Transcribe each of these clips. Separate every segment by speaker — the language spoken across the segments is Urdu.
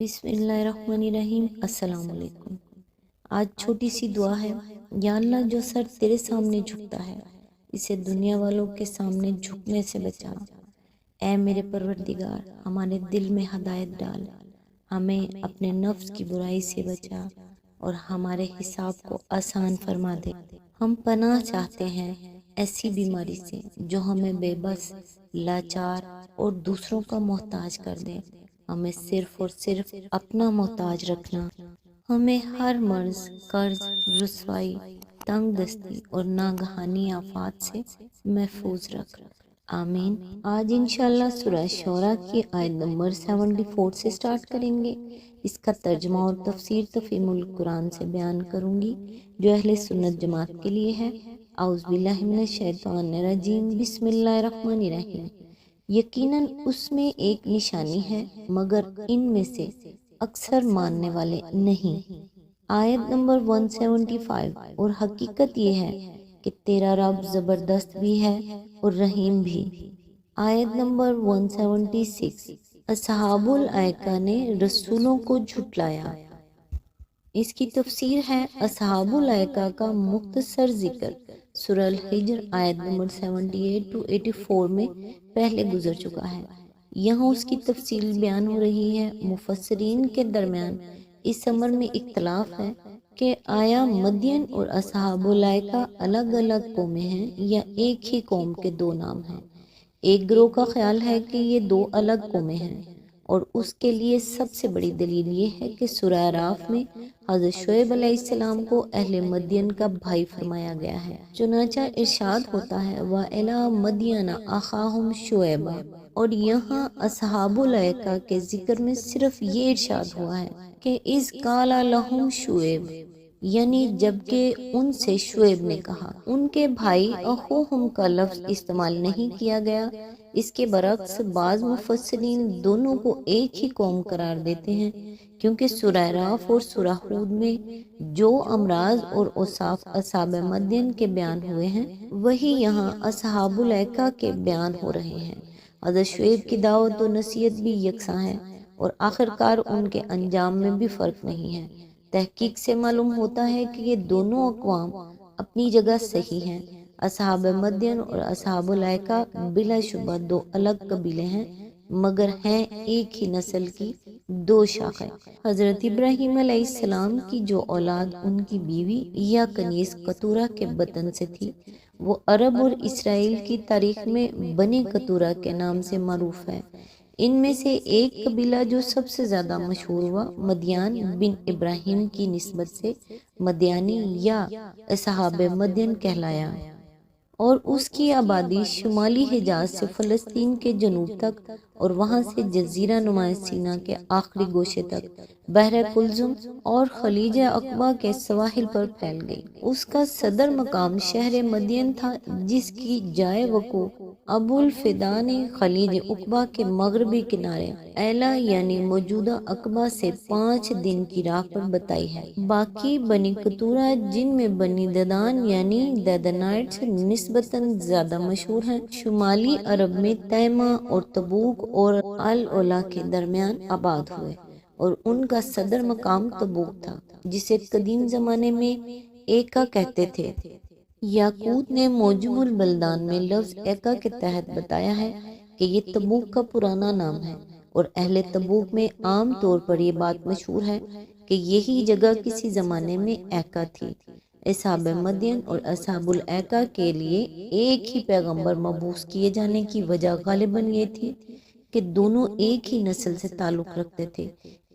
Speaker 1: بسم اللہ الرحمن الرحیم۔ السلام علیکم۔ آج چھوٹی سی دعا ہے۔ یا اللہ، جو سر تیرے سامنے جھکتا ہے اسے دنیا والوں کے سامنے جھکنے سے بچا۔ اے میرے پروردگار، ہمارے دل میں ہدایت ڈال، ہمیں اپنے نفس کی برائی سے بچا اور ہمارے حساب کو آسان فرما دے۔ ہم پناہ چاہتے ہیں ایسی بیماری سے جو ہمیں بے بس، لاچار اور دوسروں کا محتاج کر دے۔ ہمیں صرف اور صرف اپنا محتاج رکھنا۔ ہمیں ہر مرض، قرض، رسوائی، تنگ دستی اور ناگہانی آفات سے محفوظ رکھ۔ آمین۔ آج انشاءاللہ سورہ شعراء کی آیت نمبر 74 سے سٹارٹ کریں گے۔ اس کا ترجمہ اور تفسیر تفہیم القرآن سے بیان کروں گی جو اہل سنت جماعت کے لیے ہے۔ اعوذ باللہ من الشیطان الرجیم، بسم اللہ الرحمن الرحیم۔ یقیناً اس میں ایک نشانی ہے مگر ان میں سے اکثر ماننے والے نہیں۔ آیت نمبر 175۔ اور حقیقت یہ ہے کہ تیرا رب زبردست بھی ہے اور رحیم بھی۔ آیت نمبر 176۔ اصحاب الایکہ نے رسولوں کو جھٹلایا۔ اس کی تفسیر ہے اصحاب الایکہ کا مختصر ذکر سورہ الحجر آیت نمبر 78 to 84 میں پہلے گزر چکا ہے۔ یہاں اس کی تفصیل بیان ہو رہی ہے۔ مفسرین کے درمیان اس امر میں اختلاف ہے کہ آیا مدین اور اصحاب الایکہ الگ الگ قومیں ہیں یا ایک ہی قوم کے دو نام ہیں۔ ایک گروہ کا خیال ہے کہ یہ دو الگ قومیں ہیں اور اس کے لیے سب سے بڑی دلیل یہ ہے کہ سورہ اعراف میں حضرت شعیب علیہ السلام کو اہل مدین کا بھائی فرمایا گیا ہے۔ چنانچہ ارشاد ہوتا ہے وَإِلَىٰ مَدْيَنَ أَخَاهُمْ شُعَيْبًا، اور یہاں اصحاب الایکہ کے ذکر میں صرف یہ ارشاد ہوا ہے کہ اذ قال لهم شعیب، یعنی جبکہ ان سے شعیب نے کہا۔ ان کے بھائی اخوہم کا لفظ استعمال نہیں کیا گیا۔ اس کے برعکس بعض مفسرین دونوں کو ایک ہی قوم قرار دیتے ہیں کیونکہ سورہ اعراف اور سورہ ہود میں جو امراض اور اوصاف اصحاب مدین کے بیان ہوئے ہیں وہی یہاں اصحاب الایکہ کے بیان ہو رہے ہیں۔ حضرت شعیب کی دعوت و نصیحت بھی یکساں ہے اور آخرکار ان کے انجام میں بھی فرق نہیں ہے۔ تحقیق سے معلوم ہوتا ہے کہ یہ دونوں اقوام اپنی جگہ صحیح ہیں۔ اصحاب مدین اور اصحاب الایکہ بلا شبہ دو الگ قبیلے ہیں مگر ہیں ایک ہی نسل کی دو شاخیں۔ حضرت ابراہیم علیہ السلام کی جو اولاد ان کی بیوی یا کنیز قطورہ کے بطن سے تھی وہ عرب اور اسرائیل کی تاریخ میں بنی قطورہ کے نام سے معروف ہے۔ ان میں سے ایک قبیلہ جو سب سے زیادہ مشہور ہوا مدیان بن ابراہیم کی نسبت سے مدیانی یا اصحاب مدین کہلایا، اور اس کی آبادی شمالی حجاز سے فلسطین کے جنوب تک اور وہاں سے جزیرہ نما سینا کے آخری گوشے تک بحر کلزم اور خلیج عقبہ کے سواحل پر پھیل گئی۔ اس کا صدر مقام شہر مدین تھا جس کی جائے وقوع ابو الفدا نے خلیج عقبہ کے مغربی کنارے ایلا یعنی موجودہ عقبہ سے 5 دن کی راہ پر بتائی ہے۔ باقی بنی قطورہ جن میں بنی ددان یعنی دیدانائٹس نسبتاً زیادہ مشہور ہیں، شمالی عرب میں تیمہ اور تبوک اور العلا کے درمیان آباد ہوئے اور ان کا صدر مقام تبوک تھا جسے قدیم زمانے میں ایکا کہتے تھے۔ یاقوت نے موجم البلدان میں لفظ ایکا کے تحت بتایا ہے کہ یہ تبوک کا پرانا نام ہے، اور اہل تبوک میں عام طور پر یہ بات مشہور ہے کہ یہی جگہ کسی زمانے میں ایکا تھی۔ اصحاب مدین اور اصحاب الایکہ کے لیے ایک ہی پیغمبر مبعوث کیے جانے کی وجہ غالباً یہ تھی کہ دونوں ایک ہی نسل سے تعلق رکھتے تھے،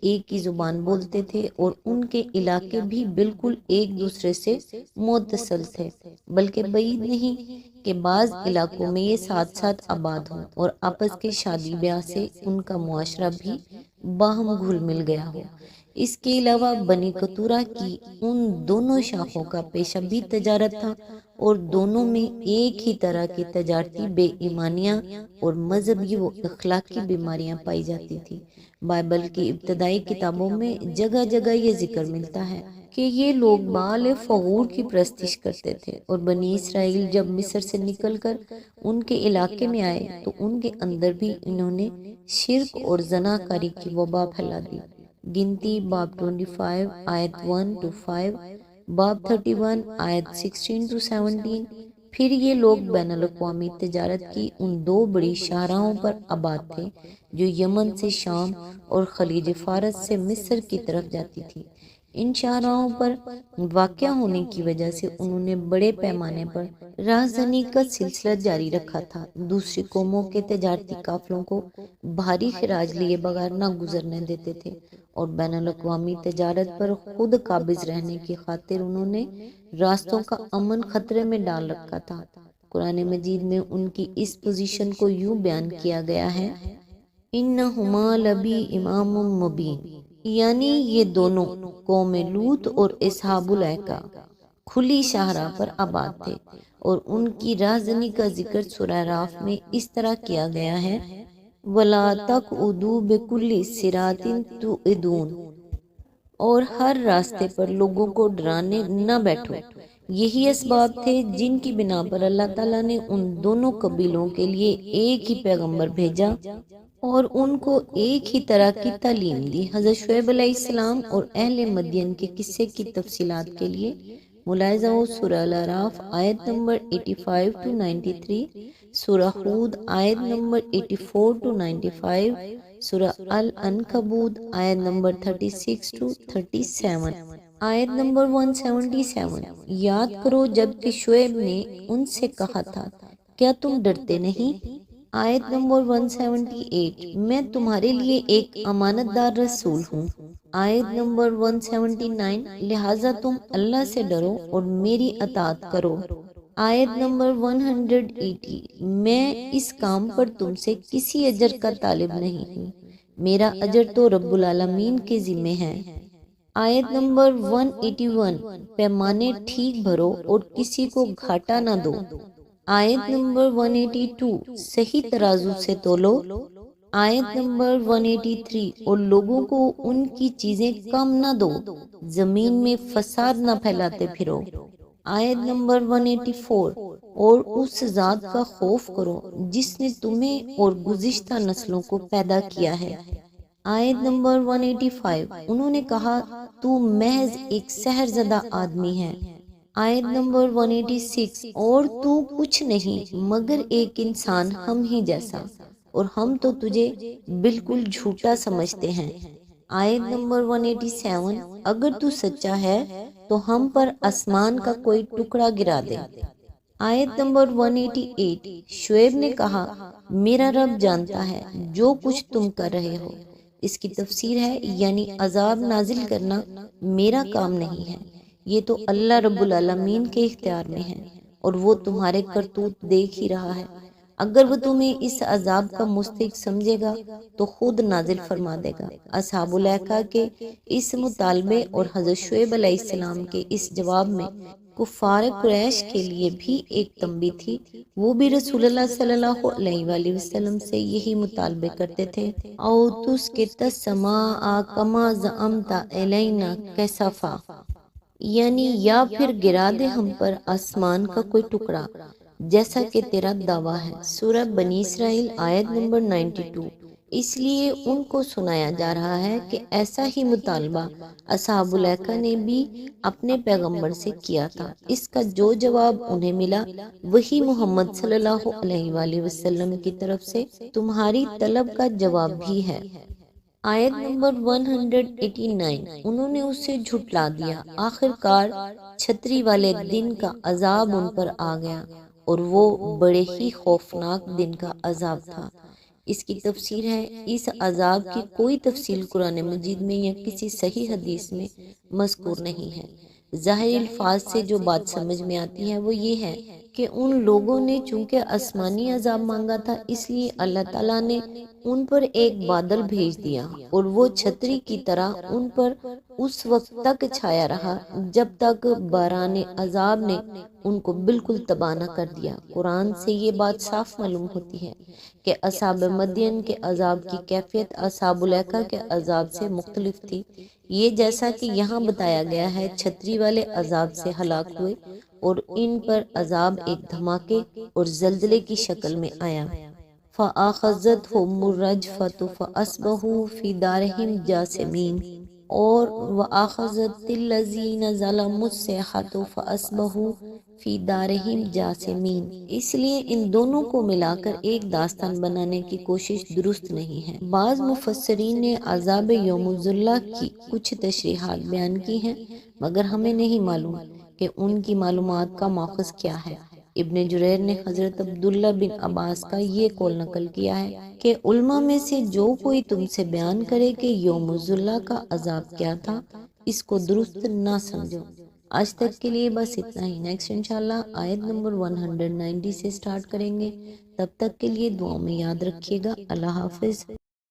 Speaker 1: ایک ہی زبان بولتے تھے اور ان کے علاقے بھی بالکل ایک دوسرے سے متصل تھے، بلکہ بعید نہیں کہ بعض علاقوں میں یہ ساتھ ساتھ آباد ہوں اور آپس کے شادی بیاہ سے ان کا معاشرہ بھی باہم گھل مل گیا ہو۔ اس کے علاوہ بنی قطورہ کی ان دونوں شاخوں کا پیشہ بھی تجارت تھا اور دونوں میں ایک ہی طرح کی تجارتی بے ایمانیاں اور مذہبی و اخلاقی بیماریاں پائی جاتی تھی۔ بائبل کی ابتدائی کتابوں میں جگہ جگہ یہ ذکر ملتا ہے کہ یہ لوگ بال فغور کی پرستش کرتے تھے، اور بنی اسرائیل جب مصر سے نکل کر ان کے علاقے میں آئے تو ان کے اندر بھی انہوں نے شرک اور زنا کاری کی وبا پھیلا دی۔ گنتی باب 25 آیت 1 to 5، باب 31 آیت 16 to 17۔ پھر یہ لوگ بین الاقوامی تجارت کی ان دو بڑی شاہراہوں پر آباد تھے جو یمن سے شام اور خلیج فارس سے مصر کی طرف جاتی تھی۔ ان شاہراہوں پر واقع ہونے کی وجہ سے انہوں نے بڑے پیمانے پر رازداری کا سلسلہ جاری رکھا تھا۔ دوسری قوموں کے تجارتی قافلوں کو بھاری خراج لیے بغیر نہ گزرنے دیتے تھے، اور بین الاقوامی تجارت پر خود قابض رہنے کی خاطر انہوں نے راستوں کا امن خطرے میں ڈال رکھا تھا۔ قرآن مجید میں ان کی اس پوزیشن کو یوں بیان کیا گیا ہے، اِنَّهُمَا لَبِی إِمَامٌ مُبِینٌ، یعنی یہ دونوں قوم لوط اور اصحاب الایکہ کھلی شاہراہ پر آباد تھے، اور ان کی راہزنی کا ذکر سورہ اعراف میں اس طرح کیا گیا ہے، وَلَا تَقْعُدُوا بِكُلِّ صِرَاطٍ تُوعِدُونَ، اور ہر راستے پر لوگوں کو ڈرانے نہ بیٹھو۔ یہی اسباب تھے جن کی بنا پر اللہ تعالیٰ نے ان دونوں قبیلوں کے لیے ایک ہی پیغمبر بھیجا اور ان کو ایک ہی طرح کی تعلیم دی۔ حضرت شعیب علیہ السلام اور اہل مدین کے قصے کی تفصیلات کے لیے ملاحظہ ہو سورہ الاعراف آیت نمبر 85 to 93، سورہ ہود آیت نمبر 84 to 95، سورہ العنکبوت آیت نمبر 36 to 37، آیت نمبر 177۔ یاد کرو جب کہ شعیب نے ان سے کہا تھا کیا تم ڈرتے نہیں؟ آیت نمبر 178، میں تمہارے لیے ایک امانت دار رسول ہوں۔ آیت نمبر 179، لہٰذا تم اللہ سے ڈرو اور میری اطاعت کرو۔ آیت نمبر 180، میں اس کام پر تم سے کسی اجر کا طالب نہیں ہوں، میرا اجر تو رب العالمین کے ذمہ ہے۔ آیت نمبر 181، پیمانے ٹھیک بھرو اور کسی کو گھاٹا نہ دو۔ آیت نمبر 182، صحیح ترازو سے تولو۔ آیت نمبر 183، اور لوگوں کو ان کی چیزیں کم نہ دو، زمین میں فساد نہ پھیلاتے پھرو۔ آیت نمبر 184، اور اس ذات کا خوف کرو جس نے تمہیں اور گزشتہ نسلوں کو پیدا کیا ہے۔ آیت نمبر 185، انہوں نے کہا تو محض ایک سحر زدہ آدمی ہے۔ آیت نمبر 186، اور تو کچھ نہیں مگر ایک انسان ہم ہی جیسا، اور ہم تو تجھے بالکل جھوٹا سمجھتے ہیں۔ آیت نمبر 187، اگر تو سچا ہے تو ہم پر آسمان کا کوئی ٹکڑا گرا دے۔ آیت نمبر 188، شعیب نے کہا میرا رب جانتا ہے جو کچھ تم کر رہے ہو۔ اس کی تفسیر ہے یعنی عذاب نازل کرنا میرا کام نہیں ہے، یہ تو اللہ رب العالمین کے اختیار میں ہے، اور وہ تمہارے کرتوت دیکھ ہی رہا ہے۔ اگر وہ تمہیں اس عذاب کا مستحق سمجھے گا تو خود نازل فرما دے گا۔ اصحاب الایکہ کے اس مطالبے اور حضرت شعیب علیہ السلام کے اس جواب میں کفار قریش کے لیے بھی ایک تنبیہ تھی، وہ بھی رسول اللہ صلی اللہ علیہ وآلہ وسلم سے یہی مطالبے کرتے تھے، او تسقط السماء کما زعمت علینا کسفا، یعنی یا پھر گرا دے ہم پر آسمان کا کوئی ٹکڑا جیسا کہ تیرا دعویٰ ہے۔ سورہ بنی اسرائیل آیت نمبر 92۔ اس لیے ان کو سنایا جا رہا ہے کہ ایسا ہی مطالبہ اصحاب الایکہ نے بھی اپنے پیغمبر سے کیا تھا۔ اس کا جو جواب انہیں ملا وہی محمد صلی اللہ علیہ وآلہ وسلم کی طرف سے تمہاری طلب کا جواب بھی ہے۔ آیت نمبر 189، انہوں نے اسے جھٹلا دیا، آخر کار چھتری والے دن کا عذاب ان پر آ گیا، اور وہ بڑے ہی خوفناک دن کا عذاب تھا۔ اس کی تفسیر ہے، اس عذاب کی کوئی تفصیل قرآن مجید میں یا کسی صحیح حدیث میں مذکور نہیں ہے۔ ظاہری الفاظ سے جو بات سمجھ میں آتی ہے وہ یہ ہے کہ ان لوگوں نے چونکہ آسمانی عذاب مانگا تھا، اس لیے اللہ تعالیٰ نے ان پر ایک بادل بھیج دیا، اور وہ چھتری کی طرح ان پر اس وقت تک چھایا رہا جب تک باران عذاب نے ان کو بالکل تباہ نہ کر دیا۔ قرآن سے یہ بات صاف معلوم ہوتی ہے کہ اصحاب مدین کے عذاب کی کیفیت اصحاب الایکہ کے عذاب سے مختلف تھی۔ یہ جیسا کہ یہاں بتایا گیا ہے، چھتری والے عذاب سے ہلاک ہوئے اور ان پر عذاب ایک دھماکے اور زلزلے کی شکل میں آیا۔ فَآخَذَتْهُمُ الرَّجْفَةُ فَأَصْبَحُوا فِي دَارِهِمْ جَاثِمِينَ، اور وَآخَذَتِ الَّذِينَ ظَلَمُوا الصَّيْحَةُ فَأَصْبَحُوا فِي دَارِهِمْ جَاثِمِينَ۔ اس لیے ان دونوں کو ملا کر ایک داستان بنانے کی کوشش درست نہیں ہے۔ بعض مفسرین نے عذاب یوم الظلہ کی کچھ تشریحات بیان کی ہیں، مگر ہمیں نہیں معلوم کہ ان کی معلومات کا ماخذ کیا ہے۔ ابن جریر نے حضرت عبداللہ بن عباس کا یہ قول نقل کیا ہے کہ علماء میں سے جو کوئی تم سے بیان کرے کہ یوم الظلہ کا عذاب کیا تھا، اس کو درست نہ سمجھو۔ آج تک کے لیے بس اتنا ہی۔ نیکسٹ انشاءاللہ آیت نمبر 190 سے سٹارٹ کریں گے۔ تب تک کے لیے دعاؤں میں یاد رکھیے گا۔ اللہ حافظ۔